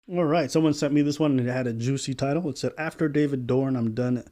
All right, someone sent me this one and it had a juicy title. It said, "After David Dorn, I'm done."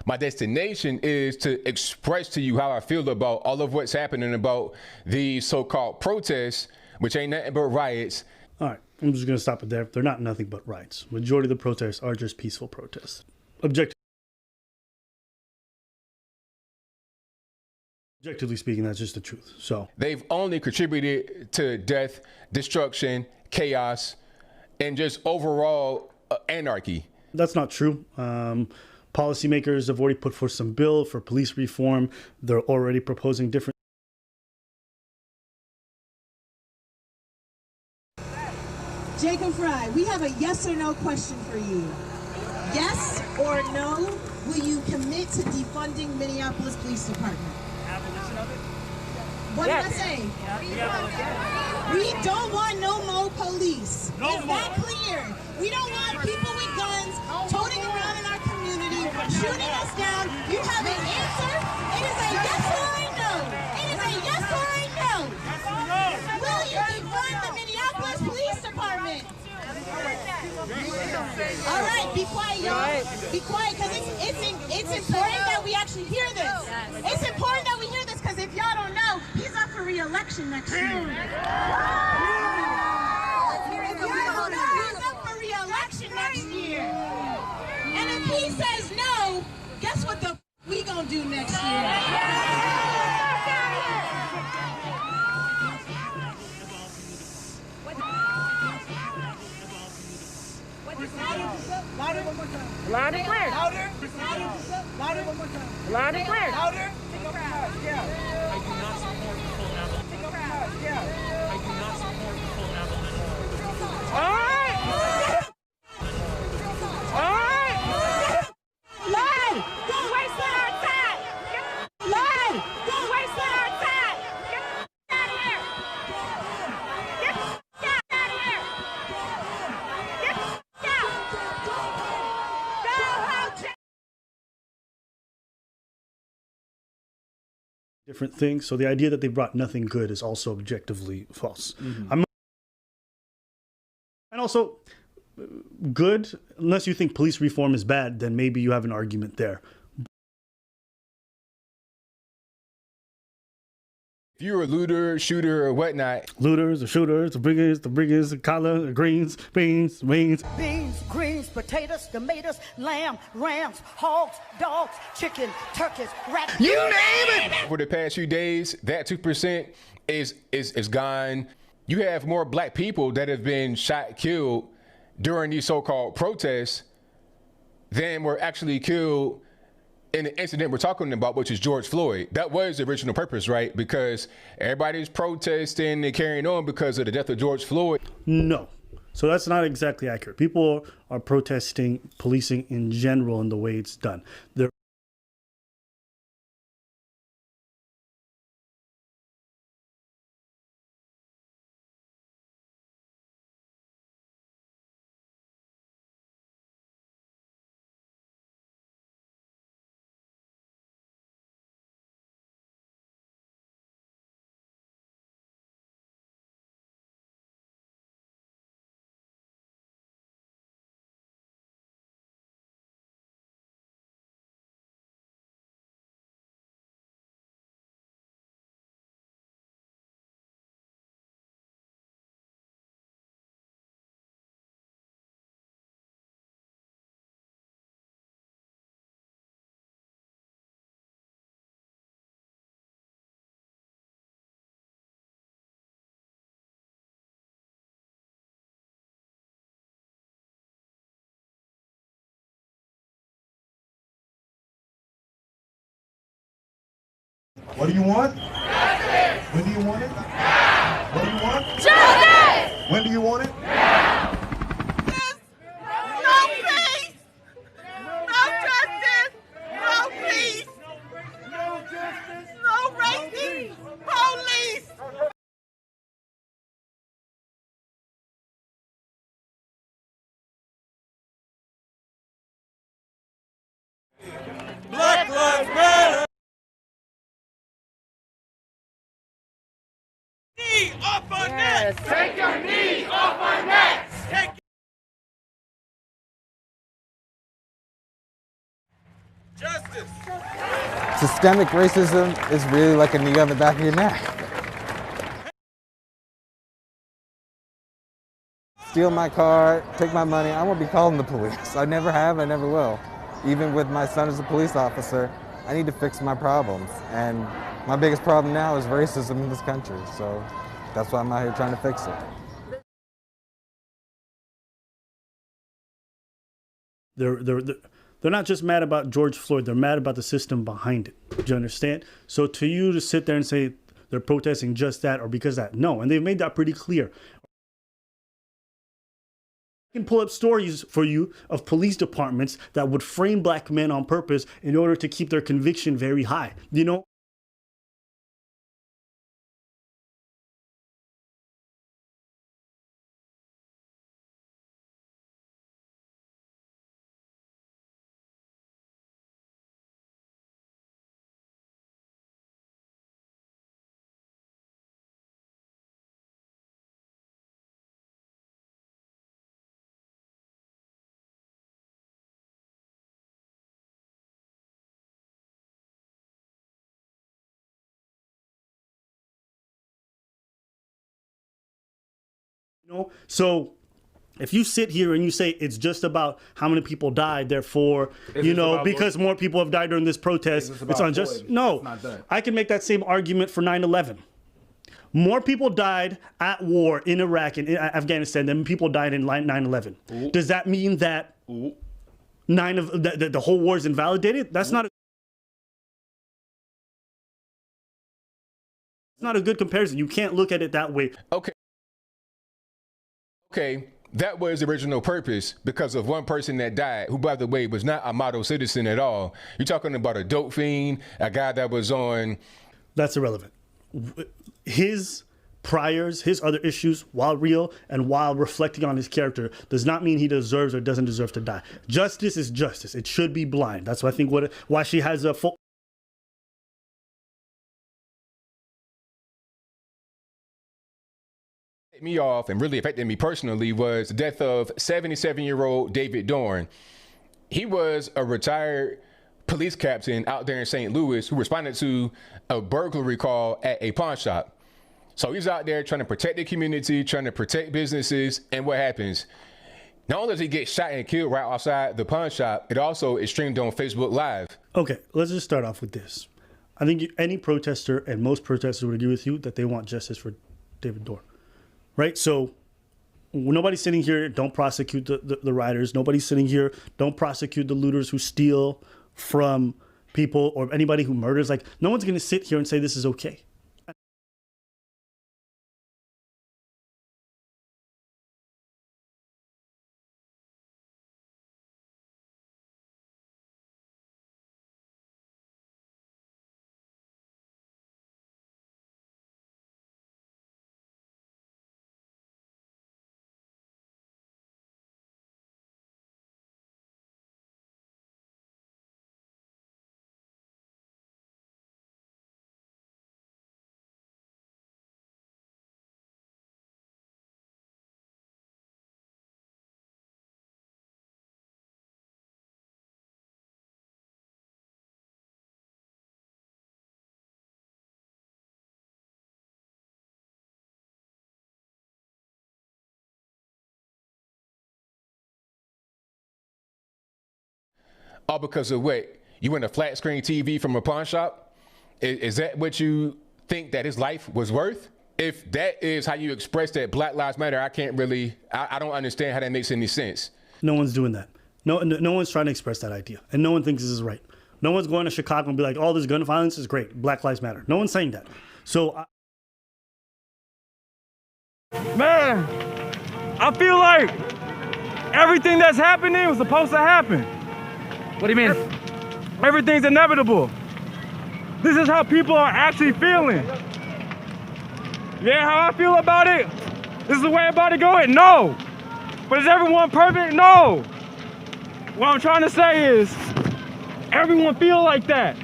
My destination is to express to you how I feel about all of what's happening about these so-called protests, which ain't nothing but riots. All right, I'm just going to stop it there. They're not nothing but riots. Majority of the protests are just peaceful protests. Objectively speaking, that's just the truth. So they've only contributed to death, destruction, chaos, and just overall anarchy. That's not true. Policymakers have already put forth some bill for police reform. They're already proposing different. Jacob Fry, we have a yes or no question for you. Yes or no, will you commit to defunding Minneapolis Police Department? Abolition of it? What did I say? We don't want no more police. Is that clear? We don't want people with guns toting around in our community, shooting us down. You have an answer? It is a yes or a no. It is a yes or a no. Will you defund the Minneapolis Police Department? All right, be quiet, y'all. Be quiet, because it's important that we actually hear this. It's important that we hear this, because if y'all don't know, he's up for re-election next year. If y'all don't know, he's up for re-election next year. And if he says no, guess what the we gonna do next year? Louder one more time. Loud and clear. Louder. Louder one more time. Loud and clear. Louder. I do not support the full abolition. I do not support the full abolition. All right. All right. Lie. You're wasting our time. Lie. You're wasting our time. Get out of here. Get out of here. Get out. Different things. So the idea that they brought nothing good is also objectively false. And also, good, unless you think police reform is bad, then maybe you have an argument there. If you're a looter, shooter, or whatnot, Looters, the shooters, the bringers, the collar, the greens, beans. Beans, greens, potatoes, tomatoes, lamb, rams, hogs, dogs, chicken, turkeys, rats. you name it. For the past few days, that 2% is gone. You have more black people that have been shot, killed during these so-called protests than were actually killed in the incident we're talking about, which is George Floyd. That was the original purpose, right? Because everybody's protesting and carrying on because of the death of George Floyd. No. So that's not exactly accurate. People are protesting policing in general and the way it's done. They're What do you want? Justice! When do you want it? Now! What do you want? Justice! When do you want it? Now! No peace! No justice! No peace! No justice! No racist police! Black Lives Matter! knee off our necks! Take your knee off our necks! Take justice! Systemic racism is really like a knee on the back of your neck. Steal my car, take my money, I won't be calling the police. I never have, I never will. Even with my son as a police officer, I need to fix my problems. And my biggest problem now is racism in this country. So that's why I'm out here trying to fix it. They're not just mad about George Floyd, they're mad about the system behind it. Do you understand? So to you to sit there and say they're protesting just that or because of that, no. And they've made that pretty clear. I can pull up stories for you of police departments that would frame black men on purpose in order to keep their conviction very high. You know? So if you sit here and you say it's just about how many people died, therefore, because more people have died during this protest, it's unjust. No, I can make that same argument for 9/11. More people died at war in Iraq and in Afghanistan than people died in 9/11. Does that mean that the whole war is invalidated? That's not a good comparison. You can't look at it that way. Okay, that was the original purpose because of one person that died, who, by the way, was not a model citizen at all. You're talking about a dope fiend, a guy that was on... That's irrelevant. His priors, his other issues, while real and while reflecting on his character, does not mean he deserves or doesn't deserve to die. Justice is justice. It should be blind. That's why I think why she has a full... me off and really affected me personally was the death of 77-year-old David Dorn. He was a retired police captain out there in St. Louis who responded to a burglary call at a pawn shop. So he's out there trying to protect the community, trying to protect businesses, and what happens? Not only does he get shot and killed right outside the pawn shop, it also is streamed on Facebook Live. Okay, let's just start off with this. I think any protester and most protesters would agree with you that they want justice for David Dorn. Right? So nobody's sitting here, don't prosecute the rioters. Nobody's sitting here, don't prosecute the looters who steal from people or anybody who murders. Like, no one's going to sit here and say this is okay. All because of what? You win a flat screen TV from a pawn shop? Is that what you think that his life was worth? If that is how you express that Black Lives Matter, I can't really, I don't understand how that makes any sense. No one's doing that. No one's trying to express that idea. And no one thinks this is right. No one's going to Chicago and be like, oh, this gun violence is great. Black Lives Matter. No one's saying that. So man, I feel like everything that's happening was supposed to happen. What do you mean? Everything's inevitable. This is how people are actually feeling. Yeah, how I feel about it? This is the way about it going? No. But is everyone perfect? No. What I'm trying to say is, everyone feel like that.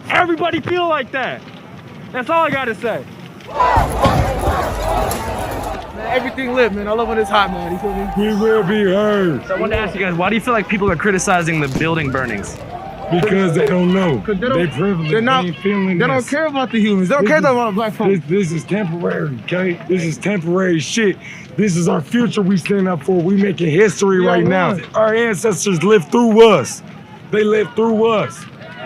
Everybody feel like that. That's all I gotta say. fucking lit, man. I love when it's hot, man. You feel me? We will be heard. So I wanted to ask you guys, why do you feel like people are criticizing the building burnings? Because they don't know. They privileged. They're not. They ain't feeling They don't this. care about the humans. They don't care about black folks. This is temporary, okay? This is temporary shit. This is our future we stand up for. We making history right now. Our ancestors lived through us. They lived through us.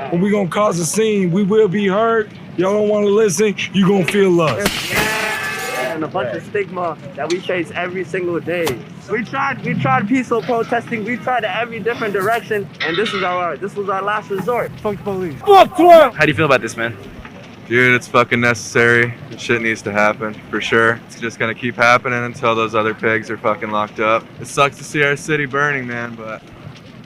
When we gonna cause a scene, we will be heard. Y'all don't wanna listen, you gonna feel us. And a bunch of stigma that we face every single day. We tried peaceful protesting. We tried every different direction, and this was our last resort. Fuck the police. Fuck Trump. How do you feel about this, man? Dude, it's fucking necessary. The shit needs to happen, for sure. It's just gonna keep happening until those other pigs are fucking locked up. It sucks to see our city burning, man, but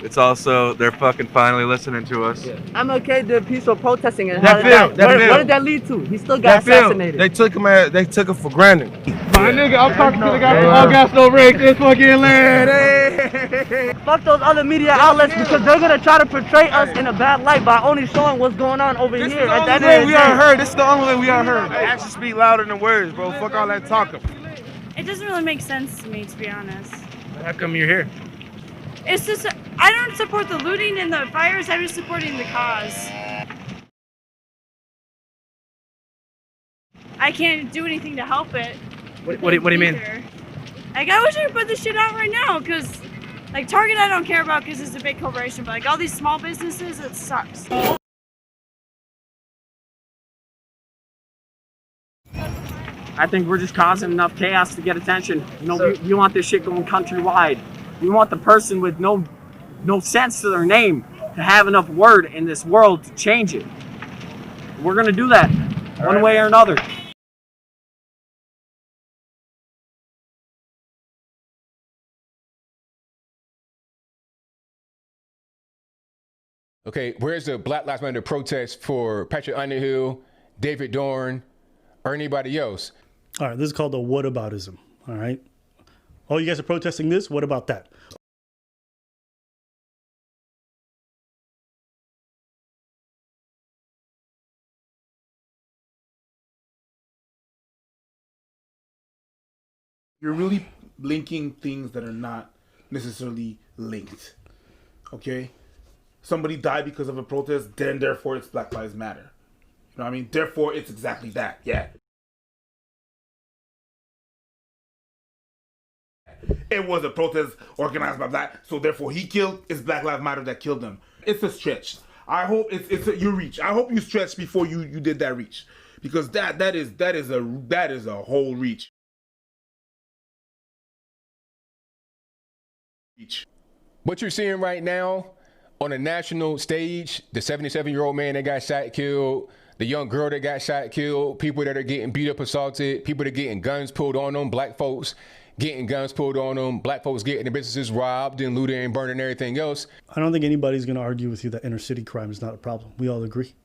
it's also, they're fucking finally listening to us. MLK did peaceful protesting, and What did that lead to? He still got assassinated. They took him for granted. My nigga, I'm talking to the guy from All Gas No Break. This fucking land. Hey. Fuck those other media outlets because they're gonna try to portray us in a bad light by only showing what's going on over This here. is the only way we are heard. This is the only way we are heard. Actions speak louder than words, bro. Fuck all that talking. It doesn't really make sense to me, to be honest. How come you're here? It's just, I don't support the looting and the fires, I'm just supporting the cause. I can't do anything to help it. What do you mean? either. Like, I wish I could put this shit out right now, because, like, Target I don't care about because it's a big corporation, but, like, all these small businesses, it sucks. I think we're just causing enough chaos to get attention. You know, we want this shit going countrywide. We want the person with no sense to their name to have enough word in this world to change it. We're gonna do that one way or another. Okay, where's the Black Lives Matter protest for Patrick Underhill, David Dorn, or anybody else? All right, this is called the whataboutism. All right. Oh, you guys are protesting this? What about that? You're really linking things that are not necessarily linked. Okay? Somebody died because of a protest, then therefore it's Black Lives Matter. You know what I mean? Therefore it's exactly that. Yeah. It was a protest organized by black, so therefore he killed. It's Black Lives Matter that killed him. It's a stretch. I hope it's your reach. I hope you stretched before you did that reach, because that is a whole reach. What you're seeing right now on a national stage, the 77-year-old man that got shot, killed, the young girl that got shot, killed, people that are getting beat up, assaulted, people that are getting guns pulled on them, black folks getting guns pulled on them, black folks getting their businesses robbed and looted and burned and everything else. I don't think anybody's going to argue with you that inner city crime is not a problem. We all agree.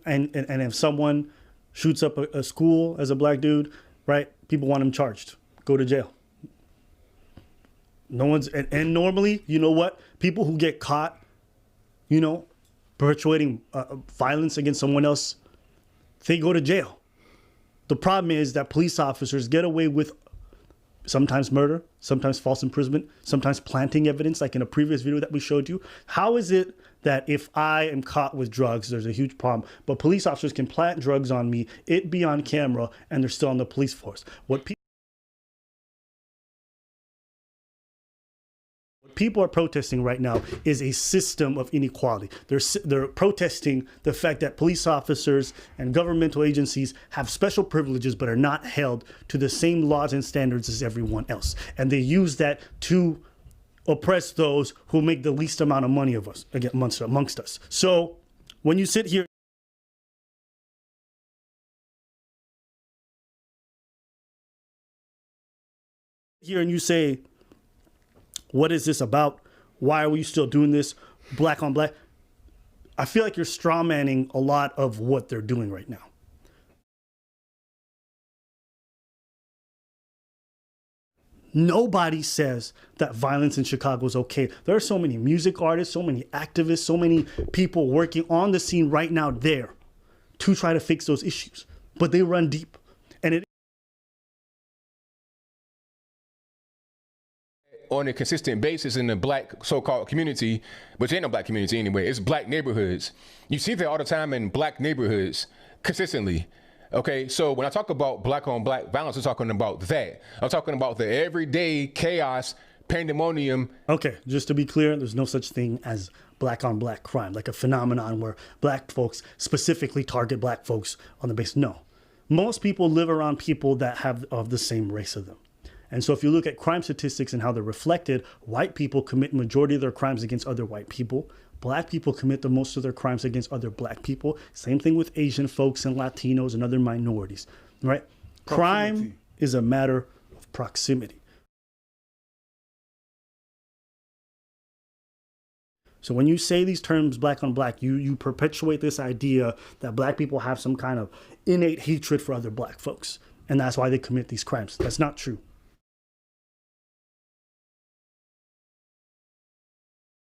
And if someone shoots up a school as a black dude, right, people want him charged. Go to jail. No one's, and normally, you know what? People who get caught, you know, perpetuating violence against someone else, they go to jail. The problem is that police officers get away with sometimes murder, sometimes false imprisonment, sometimes planting evidence, like in a previous video that we showed you. How is it that if I am caught with drugs, there's a huge problem, but police officers can plant drugs on me, it be on camera, and they're still on the police force? What people are protesting right now is a system of inequality. They're protesting the fact that police officers and governmental agencies have special privileges but are not held to the same laws and standards as everyone else. And they use that to oppress those who make the least amount of money of us amongst us. So when you sit here and you say, what is this about? Why are we still doing this? Black on black. I feel like you're strawmanning a lot of what they're doing right now. Nobody says that violence in Chicago is okay. There are so many music artists, so many activists, so many people working on the scene right now there to try to fix those issues. But they run deep. And it on a consistent basis in the black so-called community, which ain't no black community anyway, it's black neighborhoods. You see that all the time in black neighborhoods consistently. Okay, so when I talk about black on black violence, I'm talking about that. I'm talking about the everyday chaos, pandemonium. Okay, just to be clear, there's no such thing as black on black crime, like a phenomenon where black folks specifically target black folks on the basis. No. Most people live around people that have of the same race of them. And so if you look at crime statistics and how they're reflected, white people commit majority of their crimes against other white people. Black people commit the most of their crimes against other black people. Same thing with Asian folks and Latinos and other minorities, right? Crime is a matter of proximity. So when you say these terms black on black, you perpetuate this idea that black people have some kind of innate hatred for other black folks. And that's why they commit these crimes. That's not true.